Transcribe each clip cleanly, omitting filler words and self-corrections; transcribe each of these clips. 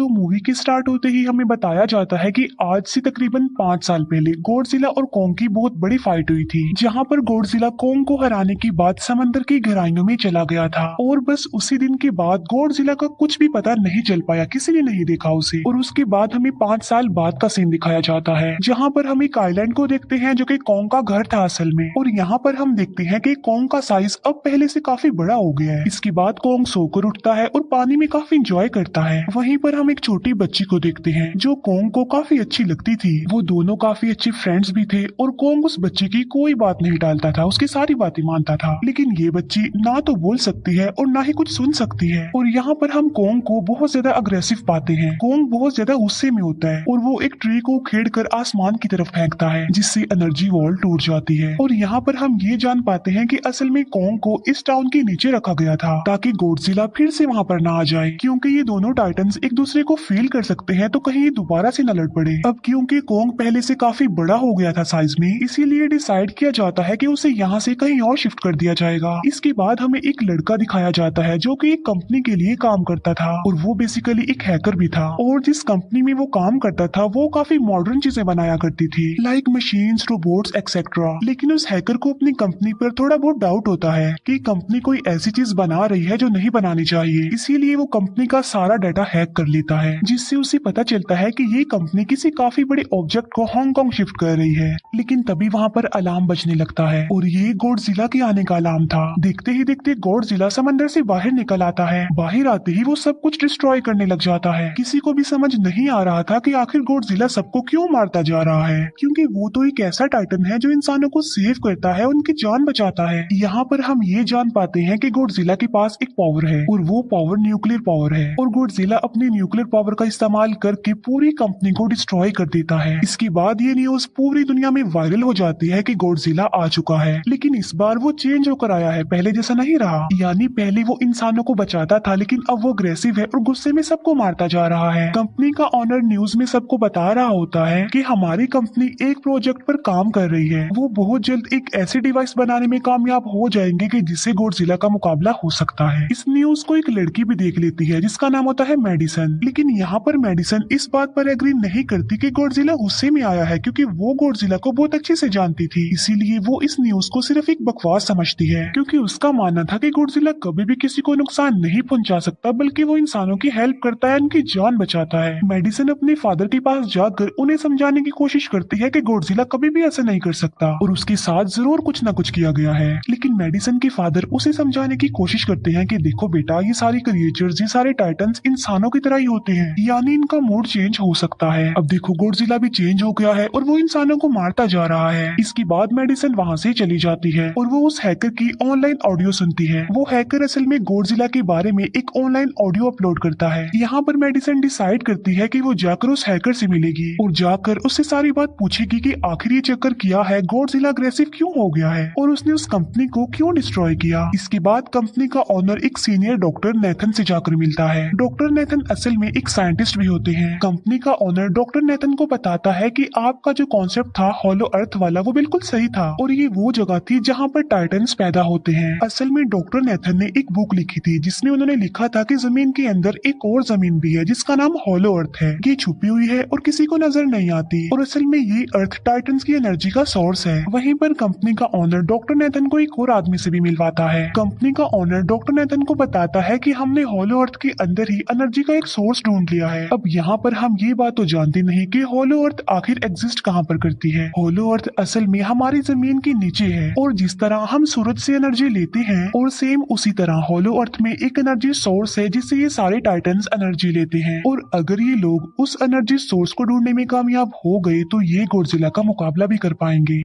Movie के start होते ही हमें बताया जाता है कि आज से तकरीबन 5 साल पहले गॉडजिला और कोंग की बहुत बड़ी फाइट हुई थी, जहां पर गॉडजिला कोंग को हराने के बाद समंदर की गहराइयों में चला गया था और बस उसी दिन के बाद गॉडजिला का कुछ भी पता नहीं चल पाया, किसी ने नहीं देखा उसे। और उसके बाद हमें 5 साल बाद का सीन दिखाया जाता है, जहाँ पर हम एक आइलैंड को देखते हैं जो कि कोंग का घर था असल में। और यहाँ पर हम देखते हैं कि कोंग का साइज अब पहले से काफी बड़ा हो गया है। इसके बाद कोंग सोकर उठता है और पानी में काफी इंजॉय करता है। वहीं पर हम एक छोटी बच्ची को देखते हैं जो कोंग को काफी अच्छी लगती थी। वो दोनों काफी अच्छे फ्रेंड्स भी थे और कोंग उस बच्ची की कोई बात नहीं टालता था, उसकी सारी बातें मानता था। लेकिन ये बच्ची ना तो बोल सकती है और ना ही कुछ सुन सकती है। और यहाँ पर हम कोंग को बहुत ज्यादा अग्रेसिव पाते हैं। कोंग बहुत ज्यादा गुस्से में होता है और वो एक ट्री को खेड़ कर आसमान की तरफ फेंकता है, जिससे एनर्जी वॉल टूट जाती है। और यहाँ पर हम ये जान पाते हैं कि असल में कोंग को इस टाउन के नीचे रखा गया था ताकि गॉडजिला फिर से वहाँ पर ना आ जाए, क्योंकि ये दोनों टाइटन्स एक दूसरे को फील कर सकते हैं, तो कहीं ये दोबारा से न लड़ पड़े। अब क्योंकि कोंग पहले से काफी बड़ा हो गया था साइज में, इसीलिए डिसाइड किया जाता है कि उसे यहाँ से कहीं और शिफ्ट कर दिया जाएगा। इसके बाद हमें एक लड़का दिखाया जाता है जो कि एक कंपनी के लिए काम करता था और वो बेसिकली एक हैकर भी था। और जिस कंपनी में वो काम करता था वो काफी मॉडर्न चीजें बनाया करती थी, लाइक मशीन्स, रोबोट्स एक्सेट्रा। लेकिन उस हैकर को अपनी कंपनी पर थोड़ा बहुत डाउट होता है कि कंपनी कोई ऐसी चीज बना रही है जो नहीं बनानी चाहिए। इसीलिए वो कंपनी का सारा डाटा हैक कर लेता है, जिससे उसे पता चलता है कि ये कंपनी किसी काफी बड़े ऑब्जेक्ट को हांगकांग शिफ्ट कर रही है। लेकिन तभी वहाँ पर अलार्म बजने लगता है और ये गॉडजिला के आने का अलार्म था। देखते ही देखते गॉडजिला समंदर से बाहर निकल आता है। बाहर आते ही वो सब कुछ डिस्ट्रॉय करने लग जाता है। किसी को भी समझ नहीं आ रहा था कि आखिर गॉडजिला सबको क्यों मारता जा रहा है, क्योंकि वो तो एक ऐसा टाइटन है जो इंसानों को सेव करता है, उनकी जान बचाता है। यहाँ पर हम ये जान पाते हैं कि गॉडजिला के पास एक पावर है और वो पावर न्यूक्लियर पावर है। और गॉडजिला अपनी न्यूक्लियर पावर का इस्तेमाल करके पूरी कंपनी को डिस्ट्रॉय कर देता है। इसके बाद ये न्यूज पूरी दुनिया में वायरल हो जाती है कि गॉडजिला आ चुका है, लेकिन इस बार वो चेंज होकर आया है, पहले जैसा नहीं रहा। यानी पहले वो इंसानों को बचाता था, लेकिन अब वो अग्रेसिव है और गुस्से में सबको मारता जा रहा है। कंपनी का ऑनर न्यूज में सबको बता रहा होता है कि हमारी कंपनी एक प्रोजेक्ट पर काम कर रही है, वो बहुत जल्द एक ऐसी डिवाइस बनाने में कामयाब हो जाएंगे कि जिससे गॉडजिला का मुकाबला हो सकता है। इस न्यूज को एक लड़की भी देख लेती है जिसका नाम होता है मेडिसन। लेकिन यहाँ पर मेडिसन इस बात पर एग्री नहीं करती कि गॉडजिला गुस्से में आया है, क्योंकि वो गॉडजिला को बहुत अच्छे से जानती थी। इसीलिए वो इस न्यूज को सिर्फ एक बकवास समझती है, क्योंकि उसका मानना था कि गॉडजिला कभी भी किसी को नुकसान नहीं पहुंचा सकता, बल्कि वो इंसानों की हेल्प करता है, उनकी जान बचाता है। मेडिसन अपने फादर के पास जाकर उन्हें समझाने की कोशिश करती है कि गॉडजिला कभी भी ऐसा नहीं कर सकता और उसके साथ जरूर कुछ न कुछ किया गया है। लेकिन मेडिसन के फादर उसे समझाने की कोशिश करते हैं कि देखो बेटा, ये सारे क्रिएचर्स, ये सारे टाइटन्स इंसानों की तरह ही होते हैं, यानी इनका मूड चेंज हो सकता है। अब देखो गॉडजिला भी चेंज हो गया है और वो इंसानों को मारता जा रहा है। इसके बाद मेडिसन वहाँ से चली जाती है और वो उस हैकर की ऑनलाइन ऑडियो सुनती है। वो हैकर असल में गॉडजिला के बारे में एक ऑनलाइन ऑडियो अपलोड करता है। यहाँ पर मेडिसन डिसाइड करती है कि वो जाकर उस हैकर से मिलेगी और जाकर उससे सारी बात पूछेगी कि आखिर ये चक्कर किया है, गॉडजिला अग्रेसिव क्यों हो गया है और उसने उस कंपनी को क्यों डिस्ट्रॉय किया। इसके बाद कंपनी का ऑनर एक सीनियर डॉक्टर नेथन से जाकर मिलता है। डॉक्टर नेथन असल में एक साइंटिस्ट भी होते हैं। कंपनी का ऑनर डॉक्टर नेथन को बताता है कि आपका जो कॉन्सेप्ट था हॉलो अर्थ वाला, वो बिल्कुल सही था और ये वो जगह थी जहाँ पर टाइटन्स पैदा होते हैं। असल में डॉक्टर नेथन ने एक बुक लिखी थी जिसमें उन्होंने लिखा था कि जमीन के अंदर एक और जमीन भी है जिसका नाम हॉलो अर्थ है। ये छुपी हुई है और किसी को नजर नहीं आती और असल में ये अर्थ टाइटन्स की एनर्जी का सोर्स है। वहीं पर कंपनी का ऑनर डॉक्टर नेथन को एक और आदमी से भी मिलवाता है। कंपनी का ऑनर डॉक्टर नेथन को बताता है कि हमने हॉलो अर्थ के अंदर ही एनर्जी का एक सोर्स ढूंढ लिया है। अब यहाँ पर हम ये बात तो जानते नहीं कि हॉलो अर्थ आखिर एग्जिस्ट कहाँ पर करती है। हॉलो अर्थ असल में हमारी जमीन के नीचे है और जिस तरह हम सूरज से एनर्जी लेते हैं और सेम उसी तरह हॉलो अर्थ में एक एनर्जी सोर्स है जिससे ये सारे टाइटन्स एनर्जी लेते हैं। और अगर ये लोग उस एनर्जी सोर्स को ढूंढने में कामयाब हो गए तो ये गॉडजिला का मुकाबला भी कर पाएंगे।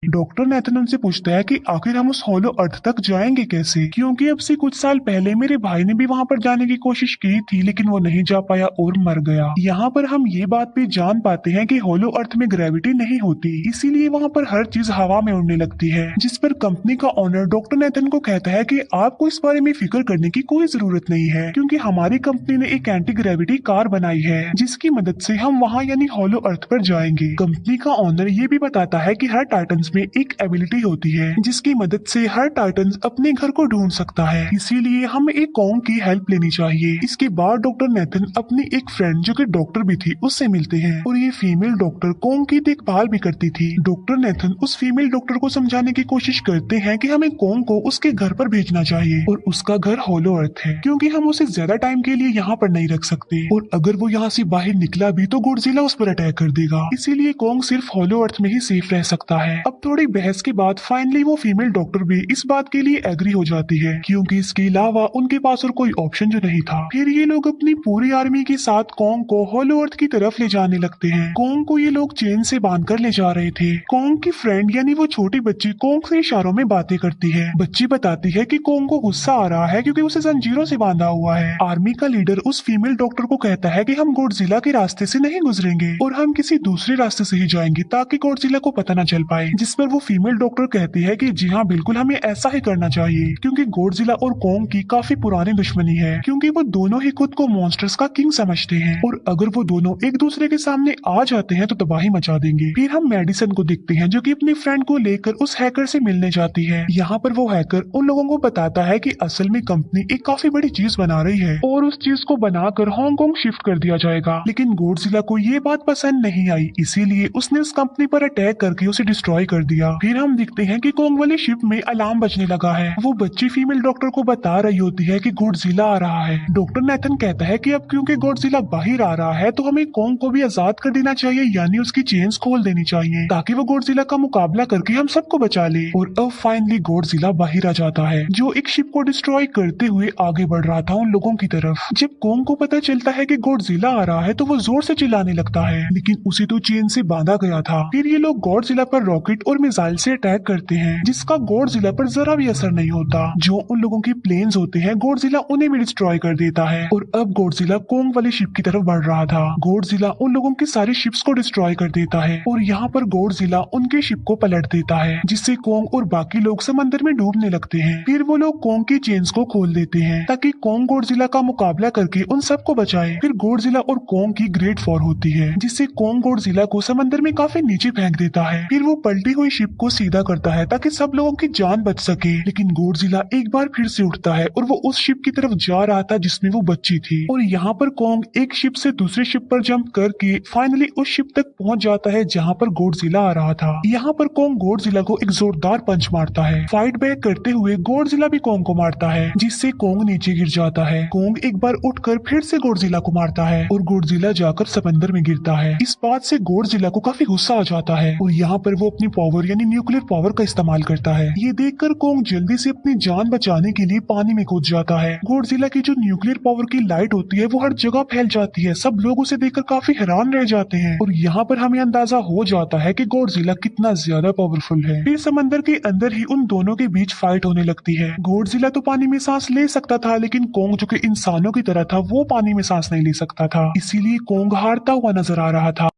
डॉक्टर नेथन उनसे पूछता है कि आखिर हम उस हॉलो अर्थ तक जाएंगे कैसे, क्योंकि अब से कुछ साल पहले मेरे भाई ने भी वहां पर जाने की कोशिश की थी, लेकिन वो नहीं जा पाया और मर गया। यहाँ पर हम ये बात भी जान पाते हैं कि हॉलो अर्थ में ग्रेविटी नहीं होती, इसीलिए वहाँ पर हर चीज हवा में उड़ने लगती है। जिस पर कंपनी का ऑनर डॉक्टर नेथन को कहता है कि आपको इस बारे में फिक्र करने की कोई जरूरत नहीं है, क्योंकि हमारी कंपनी ने एक एंटी ग्रेविटी कार बनाई है जिसकी मदद से हम वहाँ यानी हॉलो अर्थ पर जाएंगे। कंपनी का ऑनर ये भी बताता है कि हर टाइटन्स टाइटन्स में एक एबिलिटी होती है जिसकी मदद से हर टाइटन अपने घर को ढूंढ सकता है, इसीलिए हमें एक कॉन्ग की हेल्प लेनी चाहिए। इसके बाद डॉक्टर नेथन अपनी एक फ्रेंड जो कि डॉक्टर भी थी उससे मिलते हैं और ये फीमेल डॉक्टर कॉन्ग की देखभाल भी करती थी। डॉक्टर नेथन उस फीमेल डॉक्टर को समझाने की कोशिश करते हैं कि हमें कॉन्ग को उसके घर पर भेजना चाहिए और उसका घर होलो अर्थ है क्योंकि हम उसे ज्यादा टाइम के लिए यहाँ पर नहीं रख सकते और अगर वो यहाँ से बाहर निकला भी तो गॉडजिला उस पर अटैक कर देगा, इसीलिए कॉन्ग सिर्फ होलो अर्थ में ही सेफ रह सकता है। अब थोड़ी बहस के बाद फाइनली वो फीमेल डॉक्टर भी इस बात के लिए एग्री हो जाती है क्योंकि इसके अलावा उनके पास और कोई ऑप्शन जो नहीं था। फिर ये लोग अपनी पूरी आर्मी के साथ कॉन्ग को होलो अर्थ की तरफ ले जाने लगते हैं। कॉन्ग को ये लोग चेन से बांधकर ले जा रहे थे। कॉन्ग की फ्रेंड यानी वो छोटी बच्ची कॉन्ग से इशारों में बातें करती है। बच्ची बताती है कि कॉन्ग को गुस्सा आ रहा है क्योंकि उसे जंजीरों से बांधा हुआ है। आर्मी का लीडर उस फीमेल डॉक्टर को कहता है कि हम गॉडजिला के रास्ते से नहीं गुजरेंगे और हम किसी दूसरे रास्ते से ही जाएंगे ताकि गॉडजिला को पता न चल पाए, जिस पर वो फीमेल डॉक्टर कहती है कि जी हाँ बिल्कुल हमें ऐसा ही करना चाहिए क्योंकि गॉडजिला और कॉन्ग की काफी पुरानी दुश्मनी है क्योंकि वो दोनों ही खुद को मॉन्स्टर्स का किंग समझते हैं और अगर वो दोनों एक दूसरे के सामने आ जाते हैं तो तबाही मचा देंगे। फिर हम मेडिसन को देखते हैं जो कि अपनी फ्रेंड को लेकर उस हैकर से मिलने जाती है। यहाँ पर वो हैकर उन लोगों को बताता है कि असल में कंपनी एक काफी बड़ी चीज बना रही है और उस चीज को बनाकर हांगकांग शिफ्ट कर दिया जाएगा, लेकिन गॉडजिला को ये बात पसंद नहीं आई, इसीलिए उसने उस कंपनी पर अटैक करके उसे डिस्ट्रॉय कर दिया। फिर हम देखते हैं कि कॉन्ग वाली शिप में अलार्म बजने लगा है। वो बच्ची फीमेल डॉक्टर को बता रही होती है कि गॉडजिला आ रहा है। डॉक्टर नेथन कहता है कि अब क्योंकि गॉडजिला बाहर आ रहा है तो हमें कॉन्ग को भी आजाद कर देना चाहिए, यानी उसकी चेन्स खोल देनी चाहिए ताकि वो गॉडजिला का मुकाबला करके हम सबको बचा ले। और अब फाइनली गॉडजिला बाहर आ जाता है जो एक शिप को डिस्ट्रॉय करते हुए आगे बढ़ रहा था उन लोगों की तरफ। जब कॉन्ग को पता चलता है कि गॉडजिला आ रहा है तो वो जोर से चिल्लाने लगता है, लेकिन उसे तो चेन से बांधा गया था। फिर ये लोग गॉडजिला पर रॉकेट और मिसाइल से अटैक करते हैं जिसका गॉडजिला पर जरा भी असर नहीं होता। जो उन लोगों के प्लेन्स होते हैं गॉडजिला उन्हें भी डिस्ट्रॉय कर देता है और अब गॉडजिला कॉन्ग वाली शिप की तरफ बढ़ रहा था। गॉडजिला उन लोगों की सारी शिप्स को डिस्ट्रॉय कर देता है और यहाँ पर गॉडजिला उनके शिप को पलट देता है जिससे कॉन्ग और बाकी लोग समंदर में डूबने लगते हैं। फिर वो लोग कॉन्ग की चेन्स को खोल देते हैं ताकि कॉन्ग गॉडजिला का मुकाबला करके उन सबको बचाए। फिर गॉडजिला और कॉन्ग की ग्रेट वॉर होती है जिससे कॉन्ग गॉडजिला को समंदर में काफी नीचे फेंक देता है। फिर वो पलटी हुई शिप को सीधा करता है ताकि सब लोगों की जान बच सके, लेकिन गॉडजिला एक बार फिर से उठता है और वो उस शिप की तरफ जा रहा था जिसमें वो बच्ची थी। और यहाँ पर कॉन्ग एक शिप से दूसरी शिप पर जंप करके फाइनली उस शिप तक पहुंच जाता है जहाँ पर गॉडजिला आ रहा था। यहाँ पर कॉन्ग गॉडजिला को एक जोरदार पंच मारता है। फाइट बैक करते हुए गॉडजिला भी कॉन्ग को मारता है जिससे कॉन्ग नीचे गिर जाता है। कॉन्ग एक बार उठकर फिर से गॉडजिला को मारता है और गॉडजिला जाकर समंदर में गिरता है। इस बात से गॉडजिला को काफी गुस्सा आ जाता है और यहाँ पर वो अपनी पावर यानी न्यूक्लियर पावर का इस्तेमाल करता है। ये देखकर कॉन्ग जल्दी से अपनी जान बचाने के लिए पानी में कूद जाता है। गॉडजिला की जो न्यूक्लियर पावर की लाइट होती है वो हर जगह फैल जाती है। सब लोग उसे देखकर काफी हैरान रह जाते हैं और यहाँ पर हमें अंदाजा हो जाता है कि गॉडजिला कितना ज्यादा पावरफुल है। फिर समंदर के अंदर ही उन दोनों के बीच फाइट होने लगती है। गॉडजिला तो पानी में सांस ले सकता था, लेकिन कॉन्ग जो कि इंसानों की तरह था वो पानी में सांस नहीं ले सकता था, इसीलिए कॉन्ग हारता हुआ नजर आ रहा था।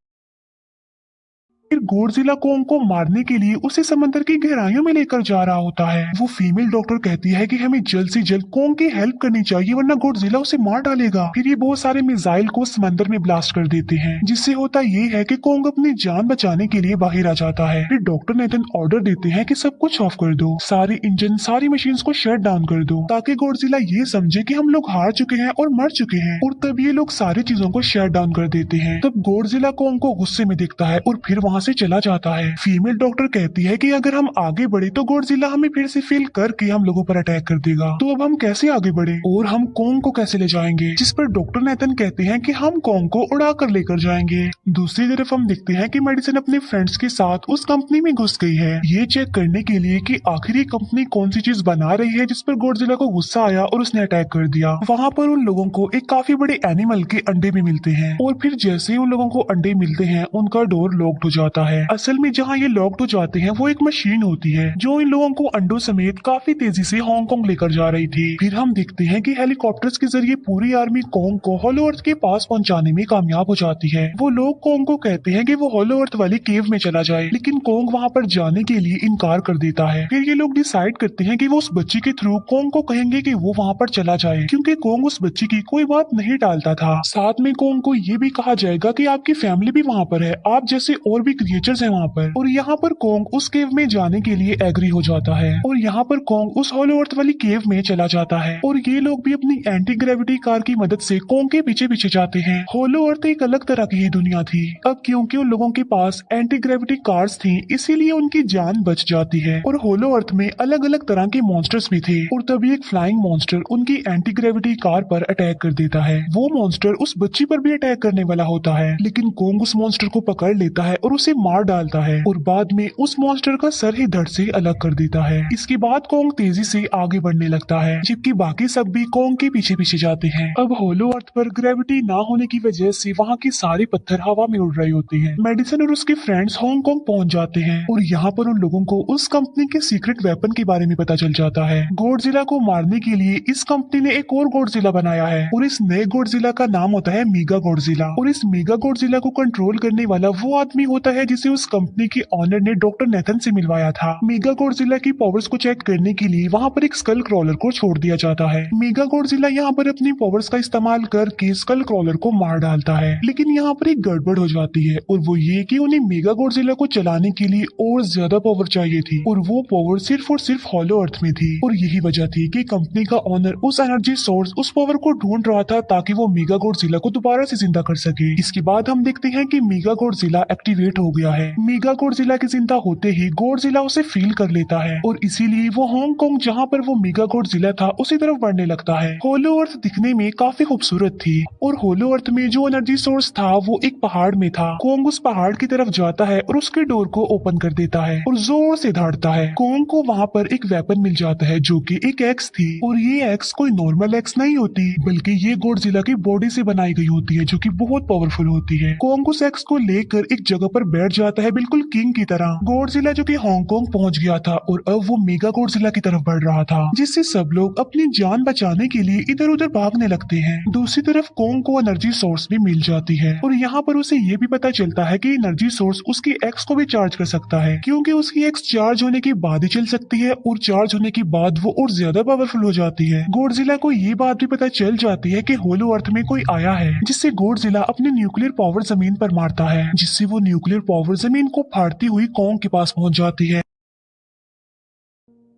फिर गॉडजिला कॉन्ग को मारने के लिए उसे समंदर की गहराइयों में लेकर जा रहा होता है। वो फीमेल डॉक्टर कहती है कि हमें जल्द से जल्द कॉन्ग की हेल्प करनी चाहिए वरना गॉडजिला उसे मार डालेगा। फिर ये बहुत सारे मिसाइल को समंदर में ब्लास्ट कर देते हैं जिससे होता ये है कि कॉन्ग अपनी जान बचाने के लिए बाहर आ जाता है। फिर डॉक्टर नेथन ऑर्डर देते हैं कि सब कुछ ऑफ कर दो, सारे इंजन सारी मशीन को शट डाउन कर दो ताकि गॉडजिला ये समझे कि हम लोग हार चुके हैं और मर चुके हैं। और तब ये लोग सारी चीजों को शट डाउन कर देते हैं। तब गॉडजिला कॉन्ग को गुस्से में देखता है और फिर वहाँ से चला जाता है। फीमेल डॉक्टर कहती है कि अगर हम आगे बढ़े तो गॉडजिला हमें फिर से फेल करके हम लोगों पर अटैक कर देगा, तो अब हम कैसे आगे बढ़े और हम कॉन्ग को कैसे ले जाएंगे। जिस पर डॉक्टर नेथन कहते हैं कि हम कॉन्ग को उड़ा कर लेकर जाएंगे। दूसरी तरफ हम देखते हैं कि मेडिसन अपने फ्रेंड्स के साथ उस कंपनी में घुस गई है ये चेक करने के लिए कि आखिर ये कंपनी कौन सी चीज बना रही है, जिस पर गॉडजिला को गुस्सा आया और उसने अटैक कर दिया। वहाँ पर उन लोगों को एक काफी बड़े एनिमल के अंडे भी मिलते हैं और फिर जैसे ही उन लोगों को अंडे मिलते हैं उनका डोर लॉक्ड हो जाता है। असल में जहाँ ये लॉक्ड हो जाते हैं वो एक मशीन होती है जो इन लोगों को अंडों समेत काफी तेजी से हांगकांग लेकर जा रही थी। फिर हम देखते हैं कि हेलीकॉप्टर्स के जरिए पूरी आर्मी कॉन्ग को होलो अर्थ के पास पहुंचाने में कामयाब हो जाती है। वो लोग कॉन्ग को कहते हैं कि वो होलो अर्थ वाली केव में चला जाए, लेकिन कॉन्ग वहाँ पर जाने के लिए इनकार कर देता है। फिर ये लोग डिसाइड करते हैं कि वो उस बच्ची के थ्रू कॉन्ग को कहेंगे कि वो वहाँ पर चला जाए, क्योंकि कॉन्ग उस बच्ची की कोई बात नहीं टालता था। साथ में कॉन्ग को ये भी कहा जाएगा कि आपकी फैमिली भी वहाँ पर है, आप जैसे और भी भी क्रिएचर्स हैं वहाँ पर। और यहाँ पर कोंग उस केव में जाने के लिए एग्री हो जाता है और यहाँ पर कोंग उस हॉलो अर्थ वाली केव में चला जाता है और ये लोग भी अपनी एंटी ग्रेविटी कार की मदद से कोंग के पीछे पीछे जाते हैं। होलो अर्थ एक अलग तरह की ही दुनिया थी। अब क्योंकि उन लोगों के पास एंटी ग्रेविटी कार्स थी इसीलिए उनकी जान बच जाती है। और होलो अर्थ में अलग अलग तरह के मॉन्स्टर्स भी थे और तभी एक फ्लाइंग मॉन्स्टर उनकी एंटी ग्रेविटी कार पर अटैक कर देता है। वो मॉन्स्टर उस बच्ची पर भी अटैक करने वाला होता है लेकिन कोंग उस मॉन्स्टर को पकड़ लेता है और उसे मार डालता है और बाद में उस मॉन्स्टर का सर ही धड़ से अलग कर देता है। इसके बाद कोंग तेजी से आगे बढ़ने लगता है जबकि बाकी सब भी कोंग के पीछे पीछे जाते हैं। अब होलो अर्थ पर ग्रेविटी ना होने की वजह से वहाँ के सारे पत्थर हवा में उड़ रहे होते हैं। मेडिसन और उसके फ्रेंड्स हांगकांग पहुंच जाते हैं और यहाँ पर उन लोगों को उस कंपनी के सीक्रेट वेपन के बारे में पता चल जाता है। गॉडजिला को मारने के लिए इस कंपनी ने एक और गॉडजिला बनाया है और इस नए गॉडजिला का नाम होता है मेगा गॉडजिला। और इस मेगा गॉडजिला को कंट्रोल करने वाला वो आदमी होता है जिसे उस कंपनी के ऑनर ने डॉक्टर नेथन से मिलवाया था। मेगा गॉडजिला की पावर्स को चेक करने के लिए वहाँ पर एक स्कल क्रॉलर को छोड़ दिया जाता है। मेगा गॉडजिला यहाँ पर अपनी पावर्स का इस्तेमाल करके स्कल क्रॉलर को मार डालता है लेकिन यहाँ पर एक गड़बड़ हो जाती है और वो ये कि उन्हें मेगा गॉडजिला को चलाने के लिए और ज्यादा पावर चाहिए थी और वो पावर सिर्फ और सिर्फ हॉलो अर्थ में थी। और यही वजह थी कि कंपनी का ऑनर उस एनर्जी सोर्स उस पावर को ढूंढ रहा था ताकि वो मेगा गॉडजिला को दोबारा से जिंदा कर सके। इसके बाद हम देखते हैं कि मेगा गॉडजिला एक्टिवेट हो गया है। मेगा गॉडजिला के जिंदा होते ही गॉडजिला उसे फील कर लेता है और इसीलिए वो हांगकांग जहाँ पर वो मेगा गॉडजिला था उसी तरफ बढ़ने लगता है। होलो अर्थ दिखने में काफी खूबसूरत थी और होलो अर्थ में जो एनर्जी सोर्स था वो एक पहाड़ में था। कोंग उस पहाड़ की तरफ जाता है और उसके डोर को ओपन कर देता है और जोर से दौड़ता है। कोंग को वहाँ पर एक वेपन मिल जाता है जो कि एक एक्स थी और ये एक्स कोई नॉर्मल एक्स नहीं होती बल्कि ये गॉडजिला की बॉडी से बनाई गई होती है जो कि बहुत पावरफुल होती है। कोंग उस एक्स को लेकर एक जगह पर बैठ जाता है बिल्कुल किंग की तरह। गॉडजिला जो कि हांगकांग पहुंच गया था और अब वो मेगा गॉडजिला की तरफ बढ़ रहा था जिससे सब लोग अपनी जान बचाने के लिए इधर उधर भागने लगते हैं। दूसरी तरफ कोंग को एनर्जी सोर्स भी मिल जाती है और यहाँ पर उसे ये भी पता चलता है कि एनर्जी सोर्स उसकी एक्स को भी चार्ज कर सकता है क्योंकि उसकी एक्स चार्ज होने के बाद ही चल सकती है और चार्ज होने के बाद वो और ज्यादा पावरफुल हो जाती है। गॉडजिला को ये बात भी पता चल जाती है कि होलो अर्थ में कोई आया है जिससे गॉडजिला अपनी न्यूक्लियर पावर जमीन पर मारता है जिससे वो न्यूक्लियर पावर जमीन को फाड़ती हुई कोंग के पास पहुंच जाती है।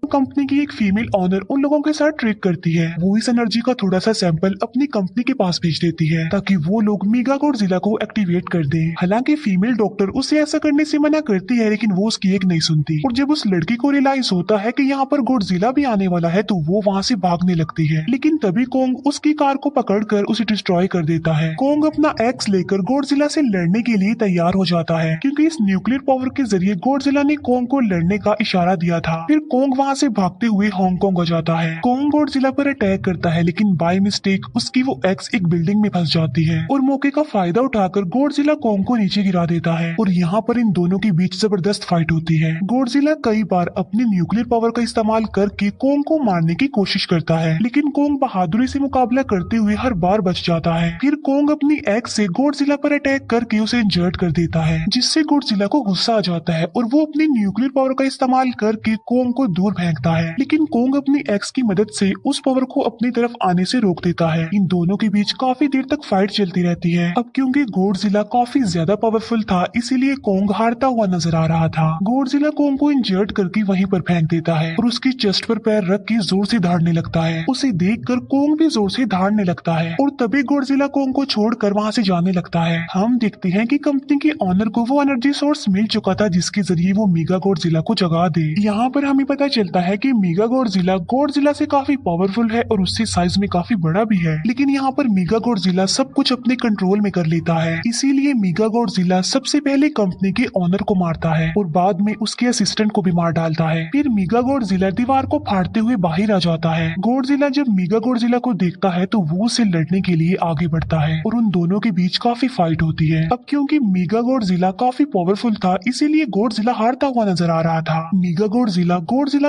कंपनी की एक फीमेल ऑनर उन लोगों के साथ ट्रिक करती है। वो इस एनर्जी का थोड़ा सा सैंपल अपनी कंपनी के पास भेज देती है ताकि वो लोग मेगा गॉडजिला को एक्टिवेट कर दें। हालांकि फीमेल डॉक्टर उसे ऐसा करने से मना करती है लेकिन वो उसकी एक नहीं सुनती और जब उस लड़की को रियलाइज होता है कि यहाँ पर गॉडजिला भी आने वाला है तो वो वहाँ से भागने लगती है लेकिन तभी कोंग उसकी कार को पकड़कर उसे डिस्ट्रॉय कर देता है। कोंग अपना एक्स लेकर गॉडजिला से लड़ने के लिए तैयार हो जाता है क्योंकि इस न्यूक्लियर पावर के जरिए गॉडजिला ने कोंग को लड़ने का इशारा दिया था। फिर कोंग वहाँ से भागते हुए हांगकांग हो जाता है। कोंग गॉडजिला पर अटैक करता है लेकिन बाय मिस्टेक उसकी वो एक्स एक बिल्डिंग में फंस जाती है और मौके का फायदा उठाकर गॉडजिला कोंग को नीचे गिरा देता है और यहाँ पर इन दोनों के बीच जबरदस्त फाइट होती है। गॉडजिला कई बार अपनी न्यूक्लियर पावर का इस्तेमाल करके कोंग को मारने की कोशिश करता है लेकिन कोंग बहादुरी से मुकाबला करते हुए हर बार बच जाता है। फिर कोंग अपनी एक्स से गॉडजिला पर अटैक करके उसे इंजर्ड कर देता है जिससे गॉडजिला को गुस्सा आ जाता है और वो अपनी न्यूक्लियर पावर का इस्तेमाल करके कोंग को दूर फेंकता है लेकिन कोंग अपनी एक्स की मदद से उस पावर को अपनी तरफ आने से रोक देता है। इन दोनों के बीच काफी देर तक फाइट चलती रहती है। अब क्योंकि गॉडजिला काफी ज्यादा पावरफुल था इसीलिए कोंग हारता हुआ नजर आ रहा था। गॉडजिला कोंग को इंजर्ड करके वहीं पर फेंक देता है और उसकी चेस्ट पर पैर रख के जोर से दहाड़ने लगता है। उसे देखकर कोंग भी जोर से दहाड़ने लगता है और तभी गॉडजिला कोंग को छोड़कर वहाँ से जाने लगता है। हम देखते हैं कि कंपनी के ऑनर को वो एनर्जी सोर्स मिल चुका था जिसके जरिए वो मेगा गॉडजिला को जगा दे। यहाँ पर हमें पता चलता है कि मेगा गॉडजिला से काफी पावरफुल है और उससे साइज में काफी बड़ा भी है लेकिन यहाँ पर मेगा गॉडजिला सब कुछ अपने कंट्रोल में कर लेता है। इसीलिए मेगा गॉडजिला सबसे पहले कंपनी के ऑनर को मारता है और बाद में उसके असिस्टेंट को भी मार डालता है। फिर मेगा गॉडजिला दीवार को फाड़ते हुए बाहर आ जाता है। गॉडजिला जब मेगा गॉडजिला को देखता है तो वो उसे लड़ने के लिए आगे बढ़ता है और उन दोनों के बीच काफी फाइट होती है। अब क्योंकि मेगा गॉडजिला काफी पावरफुल था इसीलिए गॉडजिला हारता हुआ नजर आ रहा था। मेगा गॉडजिला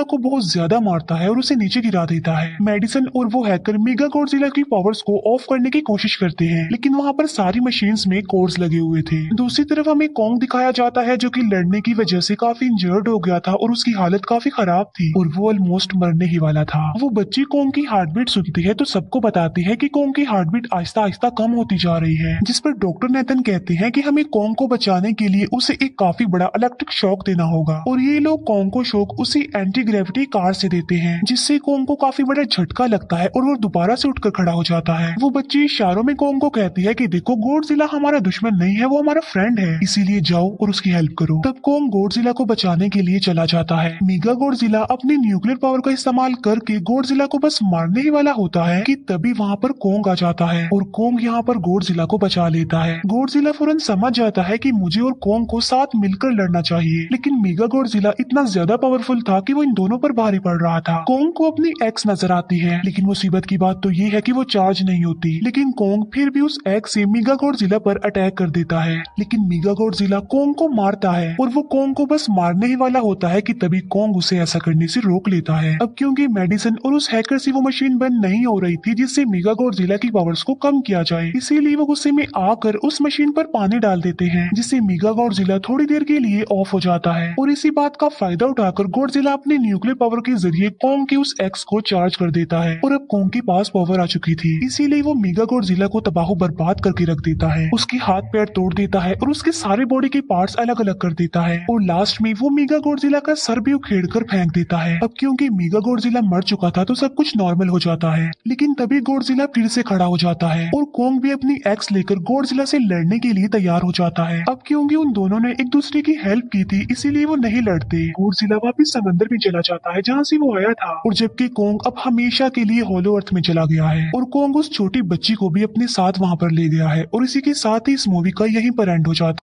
को बहुत ज्यादा मारता है और उसे नीचे गिरा देता है। मेडिसन और वो हैकर मेगा गॉडजिला की पावर्स को ऑफ करने की कोशिश करते हैं, लेकिन वहाँ पर सारी मशीन्स में कोर्स लगे हुए थे। दूसरी तरफ हमें कॉन्ग दिखाया जाता है जो कि लड़ने की वजह से काफी इंजर्ड हो गया था और उसकी हालत काफी खराब थी और वो ऑलमोस्ट मरने ही वाला था। वो बच्ची कॉन्ग की हार्ट बीट सुनती है तो सबको बताती है कि कॉन्ग की हार्ट बीट आहिस्ता आहिस्ता कम होती जा रही है, जिस पर डॉक्टर नेथन कहते हैं कि हमें कॉन्ग को बचाने के लिए उसे एक काफी बड़ा इलेक्ट्रिक शॉक देना होगा और ये लोग कॉन्ग को शॉक उसी एंटी ग्रेविटी कार से देते हैं, जिससे कॉन्ग को काफी बड़ा झटका लगता है और वो दोबारा से उठकर खड़ा हो जाता है। वो बच्ची इशारों में कॉन्ग को कहती है कि देखो गॉडजिला हमारा दुश्मन नहीं है, वो हमारा फ्रेंड है, इसीलिए जाओ और उसकी हेल्प करो। तब कॉन्ग गॉडजिला को बचाने के लिए चला जाता है। मेगा गॉडजिला अपनी न्यूक्लियर पावर का इस्तेमाल करके गॉडजिला को बस मारने ही वाला होता है कि तभी वहाँ पर कॉन्ग आ जाता है और कॉन्ग यहाँ पर गॉडजिला को बचा लेता है। गॉडजिला फौरन समझ जाता है कि मुझे और कॉन्ग को साथ मिलकर लड़ना चाहिए, लेकिन मेगा गॉडजिला इतना ज्यादा पावरफुल था कि वो इन दोनों पर भारी पड़ रहा था। कॉन्ग को अपनी एक्स नजर आती है, लेकिन मुसीबत की बात तो ये है कि वो चार्ज नहीं होती, लेकिन कॉन्ग फिर भी उस एक्स से मेगा गॉडजिला पर अटैक कर देता है। लेकिन मेगा गॉडजिला कॉन्ग को मारता है और वो कॉन्ग को बस मारने ही वाला होता है कि तभी कॉन्ग उसे ऐसा करने से रोक लेता है। अब क्योंकि मेडिसन और उस हैकर से वो मशीन बंद नहीं हो रही थी जिससे मेगा गॉडजिला की पावर्स को कम किया जाए, इसीलिए वो गुस्से में आकर उस मशीन पर पानी डाल देते हैं, जिससे मेगा गॉडजिला थोड़ी देर के लिए ऑफ हो जाता है और इसी बात का फायदा उठाकर गॉडजिला अपने न्यूक्लियर पावर के जरिए कॉन्ग के उस एक्स को चार्ज कर देता है और अब कॉन्ग के पास पावर आ चुकी थी, इसीलिए वो मेगा गॉडजिला को तबाह बर्बाद करके रख देता है। उसके हाथ पैर तोड़ देता है और उसके सारे बॉडी के पार्ट्स अलग अलग कर देता है और लास्ट में वो मेगा गॉडजिला का सर भी उखेड़ कर फेंक देता है। अब क्योंकि मेगा गॉडजिला मर चुका था तो सब कुछ नॉर्मल हो जाता है, लेकिन तभी गॉडजिला फिर से खड़ा हो जाता है और कॉन्ग भी अपनी एक्स लेकर गॉडजिला से लड़ने के लिए तैयार हो जाता है। अब क्योंकि उन दोनों ने एक दूसरे की हेल्प की थी इसीलिए वो नहीं लड़ते। गॉडजिला वापिस समंदर में चला जाता है जहाँ से वो आया था और जबकि कॉन्ग अब हमेशा के लिए होलो अर्थ में चला गया है और कॉन्ग उस छोटी बच्ची को भी अपने साथ वहाँ पर ले गया है और इसी के साथ ही इस मूवी का यहीं पर एंड हो जाता है।